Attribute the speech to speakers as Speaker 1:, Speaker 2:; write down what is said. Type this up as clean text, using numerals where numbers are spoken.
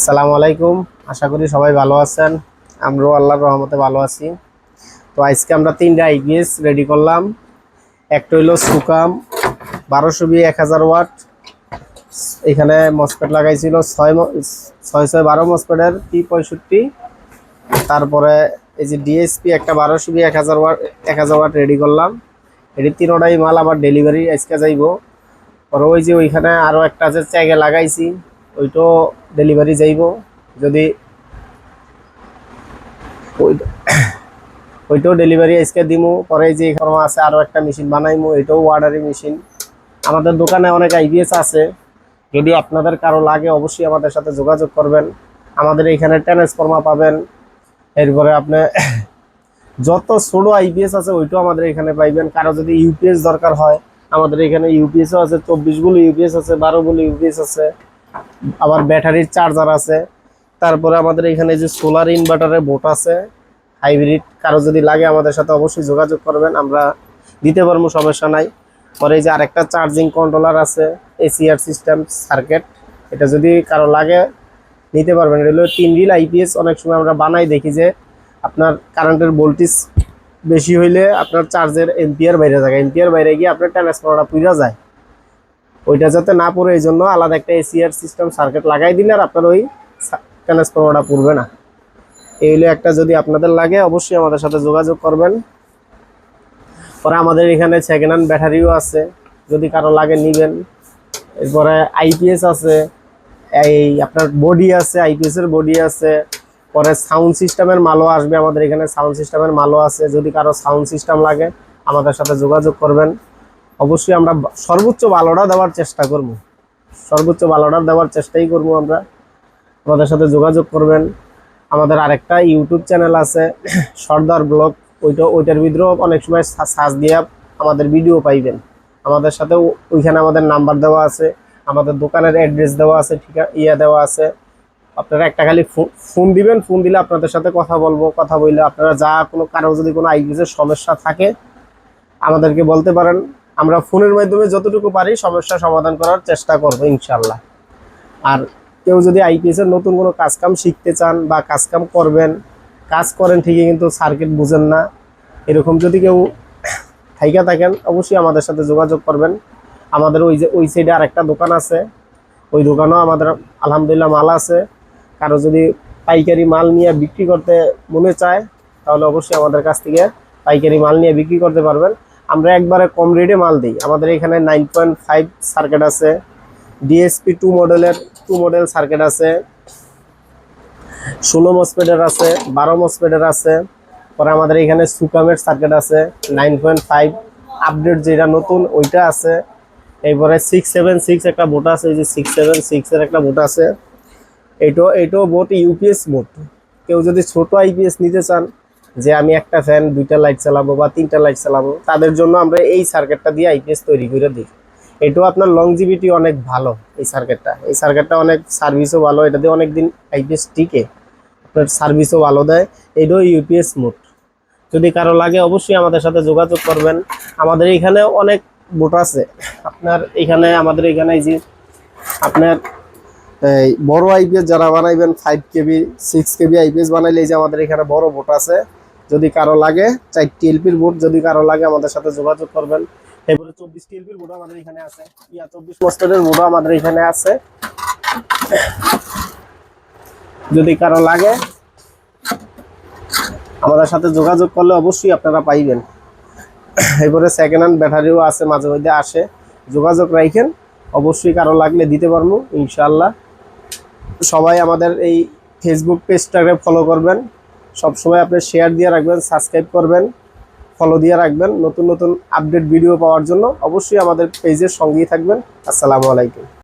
Speaker 1: আসসালামু আলাইকুম। আশা করি সবাই ভালো আছেন। আমরাও আল্লাহর রহমতে ভালো আছি। তো আজকে আমরা তিনটা আইপিএস রেডি করলাম। একটা হইলো সুকাম 1220 1000 ওয়াট। এখানে মসপেট লাগাইছিল 6 6 12 মসপেটের P65। তারপরে এই যে ডিএসপি একটা 1220 1000 ওয়াট 1000 ওয়াট রেডি করলাম। এটি তিনোটাই মাল আবার ডেলিভারি আজকে যাইব। আর ওই যে ওইখানে আরও একটা আছে চ্যাগে লাগাইছি, ওইটাও ডেলিভারি যাইব। যদি ওইটাও ডেলিভারি আজকে দিমু। পরে যে এখানে আছে আরও একটা মেশিন বানাইমু, এটাও ওয়ার্ডারি মেশিন। আমাদের দোকানে অনেক আইপিএস আছে, যদি আপনাদের কারো লাগে অবশ্যই আমাদের সাথে যোগাযোগ করবেন। আমাদের এখানে ট্রান্সফর্মার পাবেন। এরপরে আপনি যত ছোট আইপিএস আছে ওইটাও আমাদের এখানে পাইবেন। কারো যদি ইউপিএস দরকার হয় আমাদের এখানে ইউপিএসও আছে, 24 গুলো ইউপিএস আছে, 12 গুলো ইউপিএস আছে, আবার ব্যাটারির চার্জার আছে। তারপরে আমাদের এখানে যে সোলার ইনভার্টারের বোট আছে হাইব্রিড। কারো যদি লাগে আমাদের সাথে অবশ্যই যোগাযোগ করবেন, আমরা দিতে পারবো, সমস্যা নাই। পরে এই যে আরেকটা চার্জিং কন্ট্রোলার আছে এসিআর সিস্টেম সার্কিট, এটা যদি কারো লাগে নিতে পারবেন। এটা হলো 3 রিল আইপিএস। অনেক সময় আমরা বানাই দেখি যে আপনার কারেন্টের ভোল্টেজ বেশি হইলে আপনার চার্জের এম্পিয়ার বাইরে যায়, এম্পিয়ার বাইরে গিয়ে আপনার ট্রান্সফরমারটা পুড়ে যায়। ওইটা যাতে না পড়ে এই জন্য আলাদা একটা এসিআর সিস্টেম সার্কিট লাগাই দিলে আর আপনার ওই ট্রান্সফরমারটা পুড়বে না। এই হলো একটা, যদি আপনাদের লাগে অবশ্যই আমাদের সাথে যোগাযোগ করবেন। পরে আমাদের এখানে সেকেন্ড হ্যান্ড ব্যাটারিও আছে, যদি কারো লাগে নিবেন। এরপরে আইপিএস আছে, এই আপনার বডি আছে, আইপিএস এর বডি আছে। পরে সাউন্ড সিস্টেমের মালও আসবে, আমাদের এখানে সাউন্ড সিস্টেমের মালও আছে। যদি কারো সাউন্ড সিস্টেম লাগে আমাদের সাথে যোগাযোগ করবেন। অবশ্যই আমরা সর্বোচ্চ ভালোটা দেওয়ার চেষ্টা করব, সর্বোচ্চ ভালোটা দেওয়ার চেষ্টাই করব আমরা। আমাদের সাথে যোগাযোগ করবেন। আমাদের আরেকটা ইউটিউব চ্যানেল আছে সর্দার ব্লগ, ওইটার ভিতরেও অনেক সময় সার্চ দিয়ে আমাদের ভিডিও পাইবেন। আমাদের সাথে ওইখানে আমাদের নাম্বার দেওয়া আছে, আমাদের দোকানের অ্যাড্রেস দেওয়া আছে, দেওয়া আছে। আপনারা একটা খালি ফোন দিবেন, ফোন দিলে আপনাদের সাথে কথা বলবো। কথা বললে আপনারা যা কারো যদি কোনো আইপিএসের সমস্যা থাকে আমাদেরকে বলতে পারেন। আমরা ফোনের মাধ্যমে যতটুকু পারি সমস্যা সমাধান করার চেষ্টা করবো ইনশাল্লাহ। আর কেউ যদি আইপিএসের নতুন কোনো কাজকাম শিখতে চান বা কাজকাম করবেন, কাজ করেন ঠিকই কিন্তু সার্কিট বুঝেন না, এরকম যদি কেউ থাইকা থাকেন অবশ্যই আমাদের সাথে যোগাযোগ করবেন। আমাদের ওই সাইডে আরেকটা দোকান আছে, ওই দোকানেও আমাদের আলহামদুলিল্লাহ মাল আছে। কারো যদি পাইকারি মাল নিয়ে বিক্রি করতে মনে চায় তাহলে অবশ্যই আমাদের কাছ থেকে পাইকারি মাল নিয়ে বিক্রি করতে পারবেন। আমরা একবারে কম রেটে মাল দিই। আমাদের এখানে 9.5 সার্কিট আছে, ডিএসপি 2 মডেল সার্কিট আছে, 16 মসপেটের আছে, 12 মসপেটের আছে। পরে আমাদের এখানে সুকামের সার্কিট আছে 9.5 আপডেট যেটা নতুন ওইটা আছে। এরপরে 676 একটা বোট আছে, এই যে 676 এর একটা বোট আছে। এইটাও বোট ইউপিএস বোট। কেউ যদি ছোট আইপিএস নিতে চান, যে আমি একটা ফ্যান 2টা লাইট চালাবো বা 3টা লাইট চালাবো, তাদের জন্য আমরা এই সার্কিটটা দিয়ে আইপিএস তৈরি করে দিই। এটাও আপনার লংজিভিটি অনেক ভালো। এই সার্কিটটা অনেক সার্ভিসও ভালো, এটা দিয়ে অনেক দিন আইপিএস টিকে, আপনার সার্ভিসও ভালো দেয়। এটাও ইউপিএস মোড। যদি কারো লাগে অবশ্যই আমাদের সাথে যোগাযোগ করবেন। আমাদের এখানে অনেক বোট আছে। আমাদের এখানে এই যে আপনার এই বড় আইপিএস যারা বানাইবেন 5 কেবি 6 কেবি আইপিএস বানাইলে এই যে আমাদের এখানে বড় বোট আছে। যদি কারো লাগে 4টি এলপির বোট, যদি কারো লাগে আমাদের সাথে যোগাযোগ করবেন। এরপরে 24টি এলপির বোট আমাদের এখানে আছে, 24 মস্টারের বোট আমাদের এখানে আছে। যদি কারো লাগে আমাদের সাথে যোগাযোগ করলে অবশ্যই আপনারা পাইবেন। এরপরে সেকেন্ড হ্যান্ড ব্যাটারিও আছে, মাঝে মধ্যে আসে। যোগাযোগ রাখেন, অবশ্যই কারো লাগলে দিতে পারবো ইনশাআল্লাহ। সবাই আমাদের এই ফেসবুক পেজটাকে ফলো করবেন। সবসময় আপনি শেয়ার দিয়ে রাখবেন, সাবস্ক্রাইব করবেন, ফলো দিয়ে রাখবেন। নতুন নতুন আপডেট ভিডিও পাওয়ার জন্য অবশ্যই আমাদের পেজের সঙ্গেই থাকবেন। আসসালামু আলাইকুম।